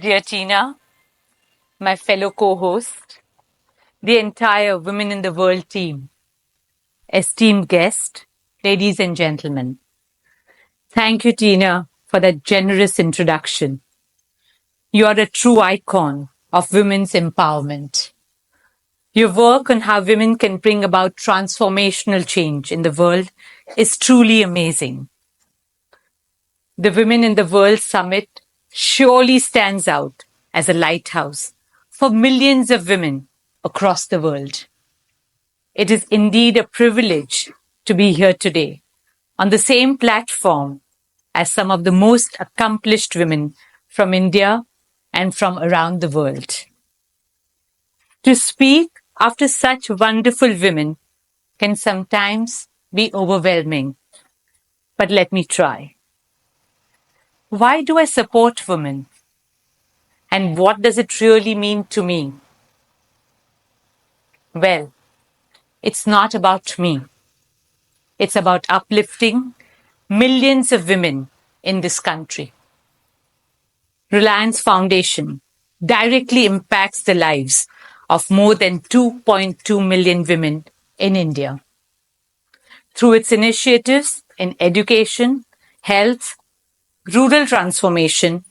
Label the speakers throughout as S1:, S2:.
S1: dear Tina, my fellow co-host, the entire Women in the World team, esteemed guest, ladies and gentlemen. Thank you, Tina, for that generous introduction. You are a true icon of women's empowerment. Your work on how women can bring about transformational change in the world is truly amazing. The Women in the World Summit surely stands out as a lighthouse for millions of women across the world. It is indeed a privilege to be here today on the same platform as some of the most accomplished women from India and from around the world. To speak after such wonderful women can sometimes be overwhelming, but let me try. Why do I support women? And what does it really mean to me? Well, it's not about me. It's about uplifting millions of women in this country. Reliance Foundation directly impacts the lives of more than 2.2 million women in India. Through its initiatives in education, health, rural transformation,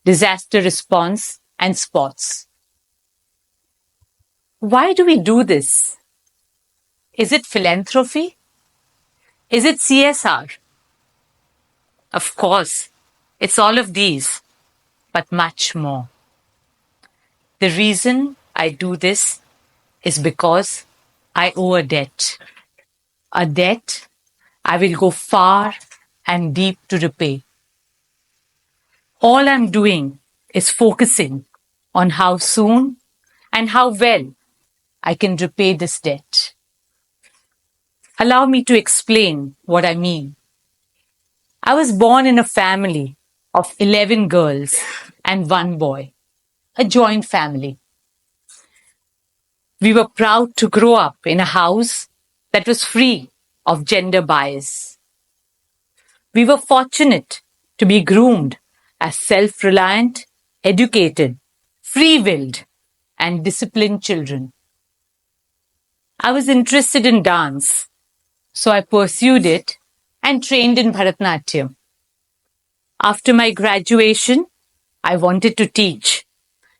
S1: disaster response, and sports. Why do we do this? Is it philanthropy? Is it CSR? Of course, it's all of these, but much more. The reason I do this is because I owe a debt. A debt I will go far and deep to repay. All I'm doing is focusing on how soon and how well I can repay this debt. Allow me to explain what I mean. I was born in a family of 11 girls and 1 boy, a joint family. We were proud to grow up in a house that was free of gender bias. We were fortunate to be groomed as self-reliant, educated, free-willed, and disciplined children. I was interested in dance, so I pursued it and trained in Bharatanatyam. After my graduation, I wanted to teach,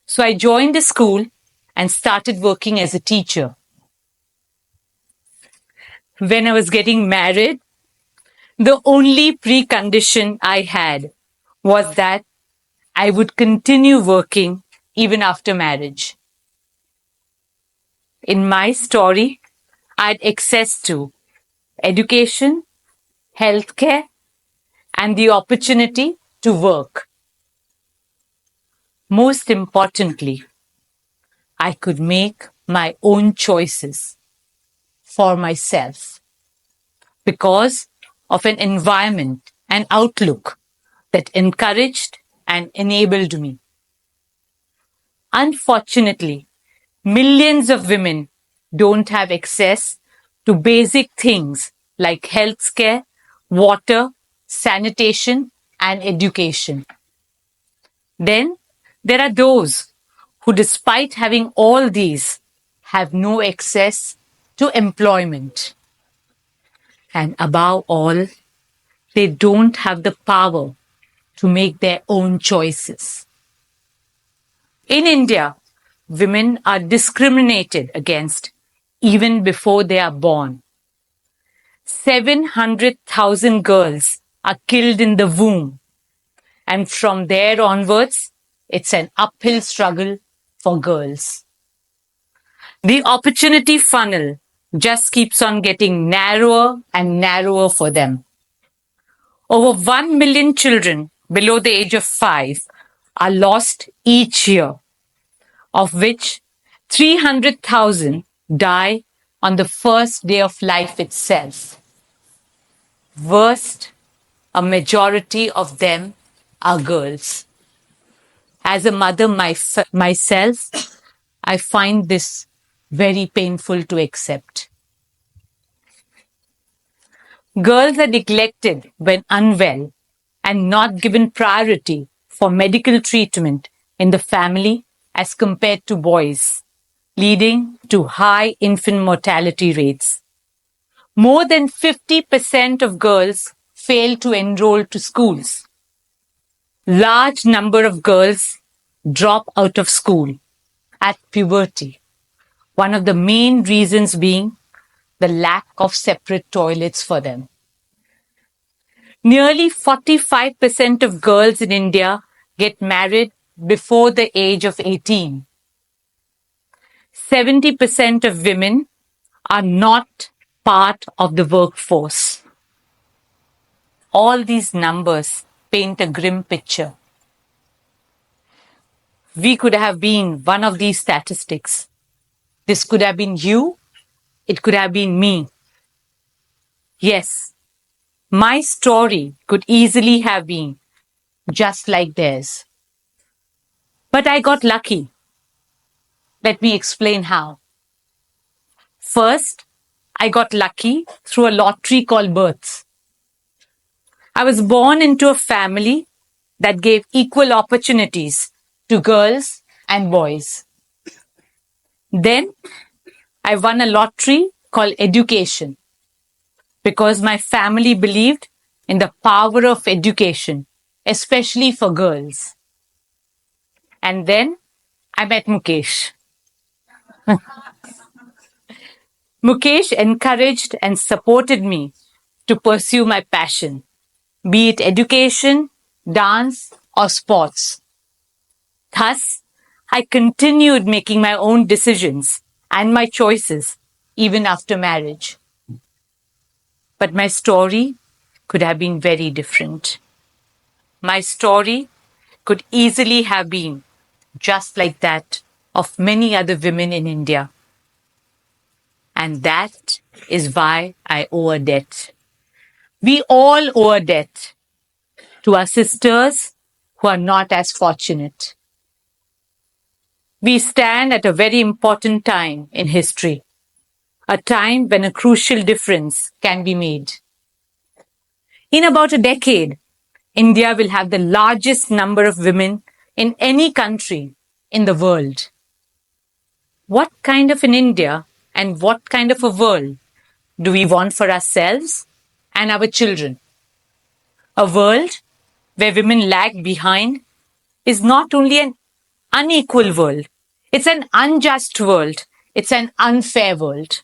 S1: so I joined a school and started working as a teacher. When I was getting married, the only precondition I had was that I would continue working even after marriage. In my story, I had access to education, healthcare, and the opportunity to work. Most importantly, I could make my own choices for myself because of an environment and outlook that encouraged and enabled me. Unfortunately, millions of women don't have access to basic things like healthcare, water, sanitation, and education. Then there are those who, despite having all these, have no access to employment. And above all, they don't have the power to make their own choices. In India, women are discriminated against even before they are born. 700,000 girls are killed in the womb, and from there onwards, it's an uphill struggle for girls. The opportunity funnel just keeps on getting narrower and narrower for them. Over 1 million children below the age of 5 are lost each year, of which 300,000 die on the first day of life itself. Worst, a majority of them are girls. As a mother myself, I find this very painful to accept. Girls are neglected when unwell and not given priority for medical treatment in the family as compared to boys, leading to high infant mortality rates. More than 50% of girls fail to enroll to schools. Large number of girls drop out of school at puberty. One of the main reasons being the lack of separate toilets for them. Nearly 45% of girls in India get married before the age of 18. 70% of women are not part of the workforce. All these numbers paint a grim picture. We could have been one of these statistics. This could have been you. It could have been me. Yes, my story could easily have been just like theirs. But I got lucky. Let me explain how. First, I got lucky through a lottery called births. I was born into a family that gave equal opportunities to girls and boys. Then, I won a lottery called education because my family believed in the power of education, especially for girls. And then, I met Mukesh. Mukesh encouraged and supported me to pursue my passion, be it education, dance, or sports. Thus, I continued making my own decisions and my choices even after marriage. But my story could have been very different. My story could easily have been just like that of many other women in India. And that is why I owe a debt. We all owe a debt to our sisters who are not as fortunate. We stand at a very important time in history, a time when a crucial difference can be made. In about a decade, India will have the largest number of women in any country in the world. What kind of an India and what kind of a world do we want for ourselves and our children? A world where women lag behind is not only an unequal world, it's an unjust world, it's an unfair world.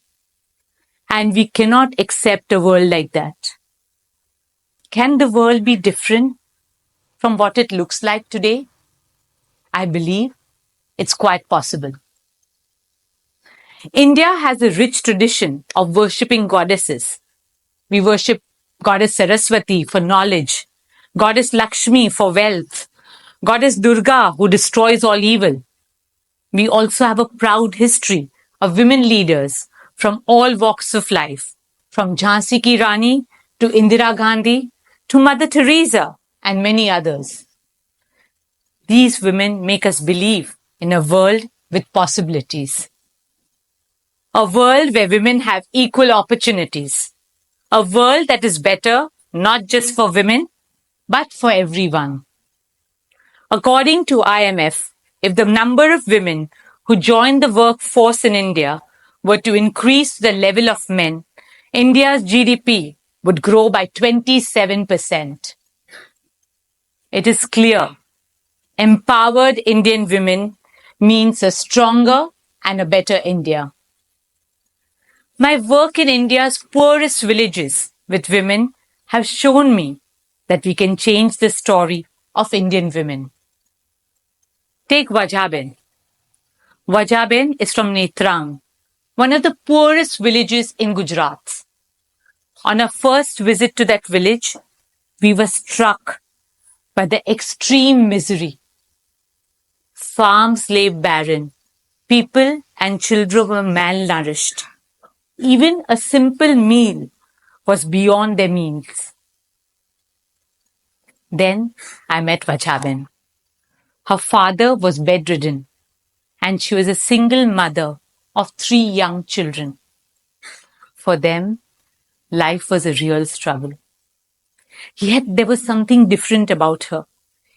S1: And we cannot accept a world like that. Can the world be different from what it looks like today? I believe it's quite possible. India has a rich tradition of worshipping goddesses. We worship Goddess Saraswati for knowledge, Goddess Lakshmi for wealth, Goddess Durga who destroys all evil. We also have a proud history of women leaders from all walks of life, from Jhansi Ki Rani to Indira Gandhi to Mother Teresa and many others. These women make us believe in a world with possibilities. A world where women have equal opportunities. A world that is better not just for women, but for everyone. According to IMF, if the number of women who join the workforce in India were to increase to the level of men, India's GDP would grow by 27%. It is clear, empowered Indian women means a stronger and a better India. My work in India's poorest villages with women have shown me that we can change the story of Indian women. Take Vajaben. Vajaben is from Netrang, one of the poorest villages in Gujarat. On our first visit to that village, we were struck by the extreme misery. Farms lay barren. People and children were malnourished. Even a simple meal was beyond their means. Then I met Vajaben. Her father was bedridden and she was a single mother of 3 young children. For them, life was a real struggle. Yet there was something different about her.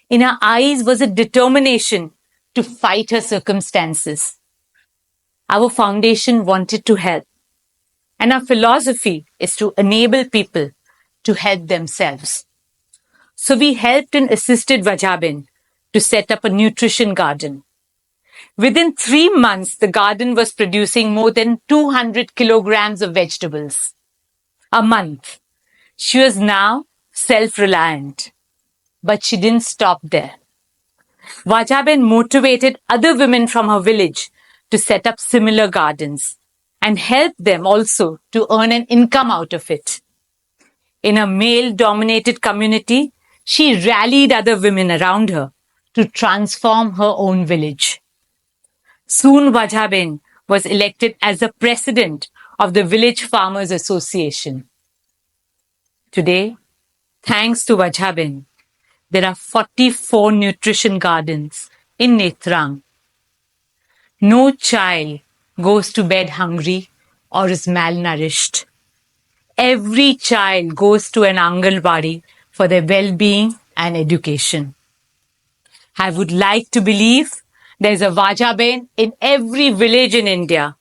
S1: In her eyes was a determination to fight her circumstances. Our foundation wanted to help, and our philosophy is to enable people to help themselves. So we helped and assisted Vajaben to set up a nutrition garden. Within 3 months, the garden was producing more than 200 kilograms of vegetables a month. She was now self-reliant, but she didn't stop there. Vajaben motivated other women from her village to set up similar gardens and helped them also to earn an income out of it. In a male-dominated community, she rallied other women around her to transform her own village. Soon Vajaben was elected as the president of the Village Farmers Association. Today, thanks to Vajaben, there are 44 nutrition gardens in Netrang. No child goes to bed hungry or is malnourished. Every child goes to an Anganwadi for their well-being and education. I would like to believe there's a Vajaben in every village in India.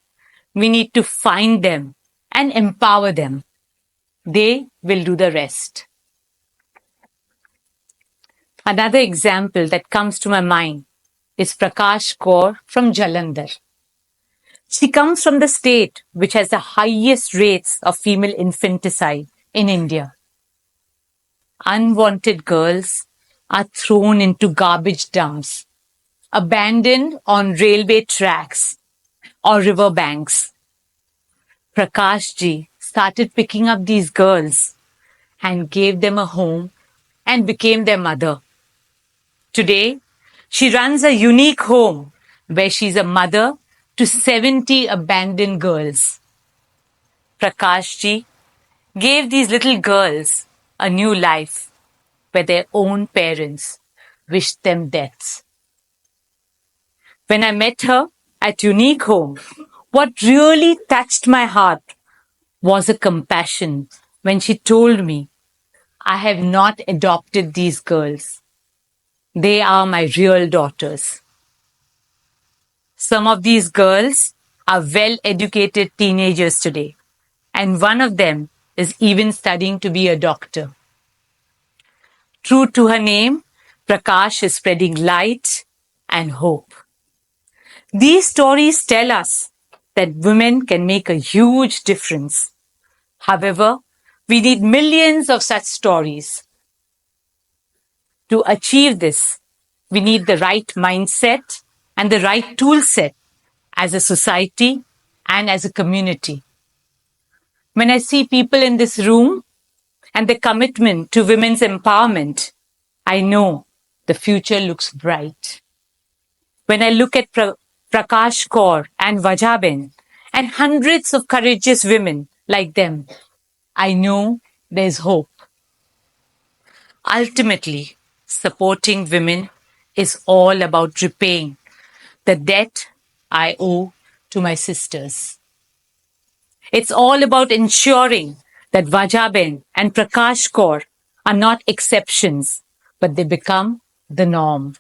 S1: We need to find them and empower them. They will do the rest. Another example that comes to my mind is Prakash Kaur from Jalandhar. She comes from the state which has the highest rates of female infanticide in India. Unwanted girls are thrown into garbage dumps, abandoned on railway tracks or river banks. Prakash ji started picking up these girls and gave them a home and became their mother. Today, she runs a unique home where she's a mother to 70 abandoned girls. Prakash ji gave these little girls a new life where their own parents wished them death. When I met her at Unique Home, what really touched my heart was a compassion when she told me, I have not adopted these girls. They are my real daughters. Some of these girls are well-educated teenagers today, and one of them is even studying to be a doctor. True to her name, Prakash is spreading light and hope. These stories tell us that women can make a huge difference. However, we need millions of such stories. To achieve this, we need the right mindset and the right tool set as a society and as a community. When I see people in this room and the commitment to women's empowerment, I know the future looks bright. When I look at Prakash Kaur and Vajaben and hundreds of courageous women like them, I know there's hope. Ultimately, supporting women is all about repaying the debt I owe to my sisters. It's all about ensuring that Vajaben and Prakash Kaur are not exceptions, but they become the norm.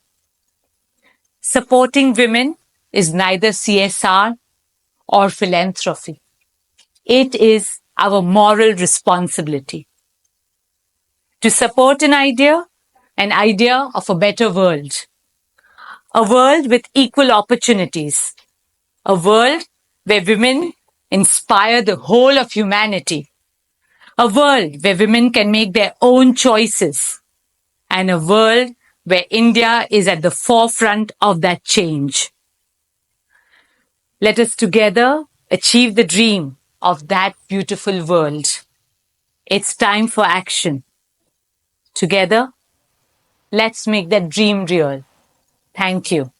S1: Supporting women is neither CSR or philanthropy. It is our moral responsibility to support an idea of a better world, a world with equal opportunities, a world where women inspire the whole of humanity, a world where women can make their own choices, and a world where India is at the forefront of that change. Let us together achieve the dream of that beautiful world. It's time for action. Together, let's make that dream real. Thank you.